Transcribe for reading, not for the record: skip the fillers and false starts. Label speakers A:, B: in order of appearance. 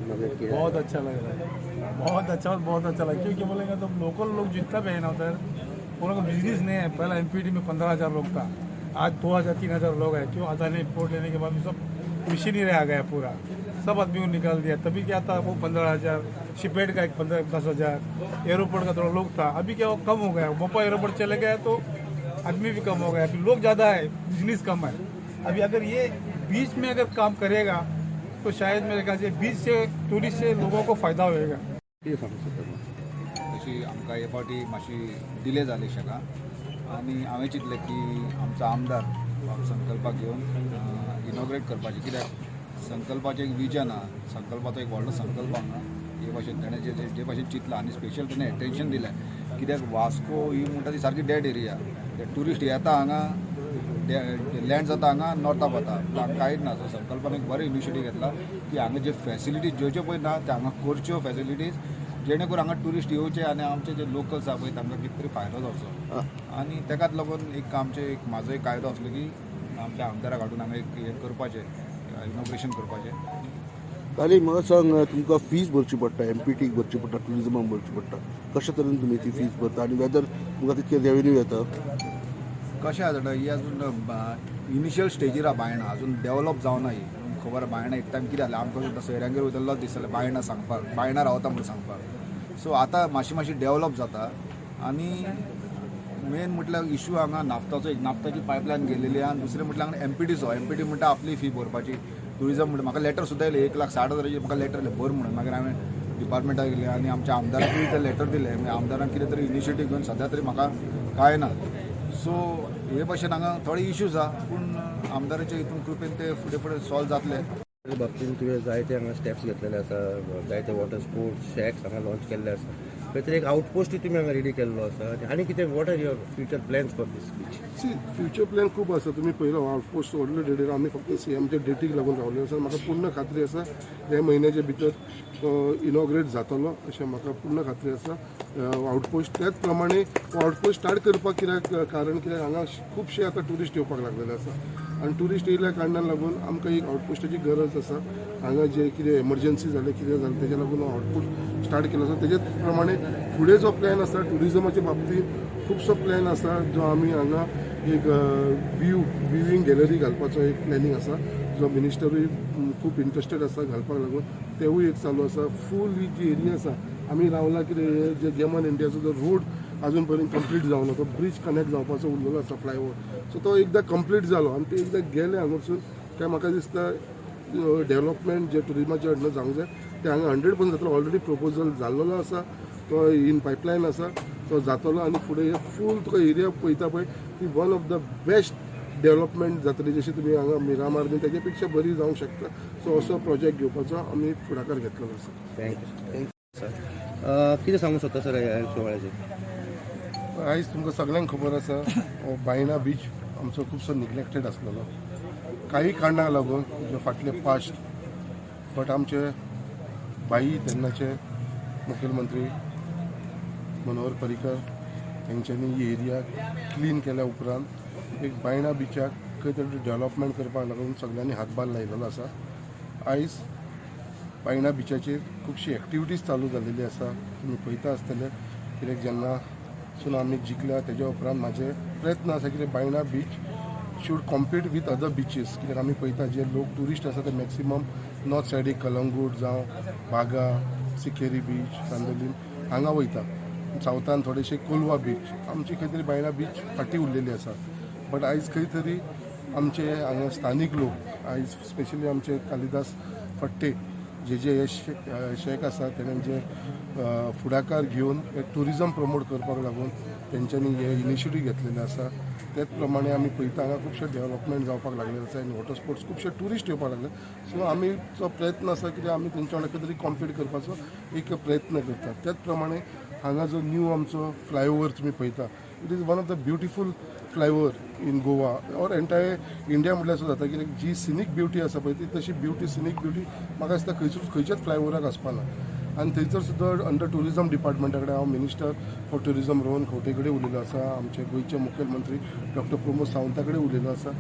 A: इनोग्रेट KIA?
B: बहुत अच्छा लग रहा है, बहुत अच्छा लगा। क्योंकि बोलेंगे तो लोकल लोग जितना भी है ना उधर, उन लोगों का बिजनेस नहीं है। पहला एमपीडी में 15,000 लोग था, आज 2,000-3,000 लोग हैं। क्यों? अदानी पोर्ट लेने के बाद सब मशीन ही रह गया पूरा, सब आदमी को निकाल दिया। तभी क्या था, वो 15,000, शिपेड का एक 15-10,000, एयरपोर्ट का थोड़ा लोग था। अभी क्या वो कम हो गया, मोपा एयरपोर्ट चले गए तो आदमी भी कम हो गया, अभी लोग ज़्यादा है, बिजनेस कम है। अभी अगर ये बीच में अगर काम करेगा तो शायद मेरे ख्याल से बीच से टूरिस्ट से लोगों को फायदा होएगा।
A: कितें सांगूं सोदता तूं?
C: तशी आमकां हे फावटी मातशी डिले जाली शेका आनी हांवें चिंतलें की आमचो आमदार संकल्पाक घेवन इनॉग्रेट करपाचें। कित्याक संकल्पाचें एक विजन आहा, संकल्पाचो एक व्हडलो संकल्प हांगा हे भाशेन ताणें जे भाशेन चिंतलां आनी स्पेशल ताणें एटेन्शन दिलें। कित्याक वास्को ही म्हणटा ती सारकी डेड एरिया, ट्युरिस्ट येता हांगा, लँड जाता हांगा, नॉर्थाक वता, हांगा कांयच ना। सो संकल्पान एक बरो इनिशिएटीव घेतला की हांगा जे फॅसिलिटीज ज्यो ज्यो पळय ना ते हांगा करच्यो फॅसिलिटीज, जेणे करून हांगा ट्युरिस्ट येवचे आनी आमचे जे लोकल्स आहा पळय तांकां कितें तरी फायदो जावचो। आनी तेकाच लागून एक आमचे एक म्हाजो एक कायदो आसलो की आमच्या आमदाराक हाडून हांगा एक हें करपाचें, इनॉग्रेशन करपाचें।
A: खाली म्हाका सांग, तुमकां फीज भरची पडटा, एमपीटीक भरची पडटा, ट्युरिजमाक भरची पडटा, कशा तरेन तुमी ती फीज भरता आनी वेदर तुमकां तितकें रेवेन्यू येता?
C: कशें आसा जाणा, ही अजून इनिशियल स्टेजीर आहा बायणां, अजून डेवलप जावना ही। खबर बायणां एक टायम कितें जालें, आमकां सुद्दां सोयऱ्यांगेर वयतलो दिसतालें बायणां सांगपाक, बायणां रावता म्हणून सांगपाक। सो आतां मातशी डेवलप जाता। आनी मेन म्हटल्यार इशू हांगा नाफ्ताचो, एक नाफ्ताची पायपलायन गेलेली आहा, आनी दुसरें म्हटल्यार हांगा एमपीटीचो, एमपीटी म्हणटा आपली फी भरपाची। ट्युरिजम म्हणटा म्हाका लेटर सुद्दां येयलें 1,60,000 म्हाका लेटर येयलें भर म्हणून। मागीर हांवें डिपार्टमेंटाक गेलें आनी आमच्या आमदाराकूय तें लेटर दिलें। मागीर आमदारान कितें तरी इनिशिएटीव घेवन सद्या तरी म्हाका कांय ना। सो हे भाशेन हांगा थोडे इश्यूज आहा, पूण आमदाराच्या हितून कृपेन ते फुडें फुडें सॉल्व जातले।
A: त्या बाबतींत तुवें जायते हांगा स्टेप्स घेतलेले आसा, जायते वॉटर स्पोर्ट्स शॅक्स हांगा लॉन्च केल्ले आसा, खंय तरी एक आउटपोस्टूय तुमी हांगा रेडी केल्लो आसा, आनी कितें what are your future plans for this beach?
D: सी फ्युचर प्लॅन खूप आसा। तुमी पळयलो आउटपोस्ट व्हडलो डेटीर आमी फक्त सीएमच्या डेटीक लागून रावले आसा। म्हाका पूर्ण खात्री आसा हे म्हयन्याच्या भितर इनॉग्रेट जातलो अशें म्हाका पूर्ण खात्री आसा। आउटपोस्ट त्याच प्रमाणे आउटपोस्ट स्टार्ट करपाक कित्याक कारण कित्याक हांगा खुबशे आतां ट्युरिस्ट येवपाक लागलेले आसा, आनी ट्युरिस्ट येयल्या कारणान लागून आमकां एक आउटपोस्टाची गरज आसा। हांगा जे कितें एमर्जन्सी जालें, कितें जालें, तेच्या लागून आउटपोस्ट स्टार्ट केलो आसा। तेच्याच प्रमाणे फुडें जो प्लॅन आसा ट्युरिजमाच्या बाबतींत खुबसो प्लॅन आसा, जो आमी हांगा एक व्हिविंग गॅलरी घालपाचो एक प्लॅनिंग आसा, जो मिनिस्टरूय खूब इंट्रस्टेड आसा घालपाक लागून, तेवूय एक चालू आसा। फूल ही जी एरिया आसा आमी रावला कितें जे गेमन इंडियाचो जो रोड अजून पर्यंत कंप्लीट जावना, तो ब्रिज कनेक्ट जावपाचो उरलेलो आसा फ्लायओवर। सो तो एकदां कंप्लीट जालो आनी ते एकदां गेले हांगासून काय म्हाका दिसता डेव्हलपमेंट जे ट्युरिजमाच्या हाडून जावंक जाय ते हांगा 100% जातलो। ऑलरेडी प्रपोजल जाल्लो आसा, तो इन पायपलायन आसा, तो जातलो आनी फुडें हे फूल तुका एरिया पळयता पळय ती one of the best development जातली, जशी तुमी हांगा मिरामार न्ही तेच्या पेक्षा बरी जावंक शकता। सो असो प्रोजेक्ट घेवपाचो आमी फुडाकार घेतलेलो आसा।
A: Thank you sir. कितें सांगूं सोदता सर ह्या सुवाळ्याचेर?
D: आयज तुमकां सगळ्यांक खबर आसा हो बायणा बीच आमचो खुबसो निग्लेक्टेड आसलेलो काही कारणाक लागून, जे फाटले पास्ट। बट आमचे बाई तेन्नाचे मुखेलमंत्री मनोहर पर्रीकर तेंच्यांनी ही एरिया क्लीन केल्या उपरांत एक बायणा बिचाक खंय तरी डेव्हलपमेंट करपाक लागून सगळ्यांनी हातभार लायलेलो आसा। आयज बायणा बिचाचेर खुबशी एक्टिविटीज चालू जाल्लेली आसा, तुमी पळयता आसतले। कित्याक जेन्नासून आमी जिखल्या तेज्या उपरांत म्हाजे प्रयत्न आसा की Baina beach should compete with other beaches. कित्याक आमी पळयता जे लोक ट्युरिस्ट आसा ते मॅक्सिमम नॉर्थ सायडीक कलंगूट जावं बागा, सिकेरी बीच, कांदोलीम हांगा वयता। सावथान थोडेशे कोलवा बीच, आमची खंय तरी बायणा बीच फाटीं उरलेली आसा। बट आयज खंय तरी आमचे हांगा स्थानीक लोक, आयज स्पेशली आमचे कालिदास फडते जे शेख आसा, तेणें जे फुडाकार घेवन ट्युरिजम प्रमोट करपाक लागून तेंच्यांनी हे इनिशिएटीव घेतलेले आसा। त्याच प्रमाणे आमी पळयता हांगा खुबशे डेव्हलपमेंट जावपाक लागलेले आसा आनी वॉटर स्पोर्ट्स खुबशे ट्युरिस्ट येवपाक लागले। सो आमीचो प्रयत्न आसा की आमी तेंच्या वांगडा खंय तरी कॉम्पीट करपाचो एक प्रयत्न करतात। त्याच प्रमाणे हांगा जो न्यू आमचो फ्लायओवर तुमी पळयता, it is one of the beautiful flyover in Goa or entire India म्हटल्यार सुद्दां जाता। कित्याक जी सिनीक ब्युटी आसा पळय ती तशी सिनीक ब्युटी म्हाका दिसता खंयच्याच फ्लायओवराक आसपाना। आनी थंयसर सुद्दां अंडर ट्युरिजम डिपार्टमेंटा कडेन हांव minister for tourism Rohan Khaunte कडेन उलयलो आसा, आमचे गोंयचे मुखेलमंत्री डॉक्टर प्रमोद सावंता कडेन उलयलो आसा।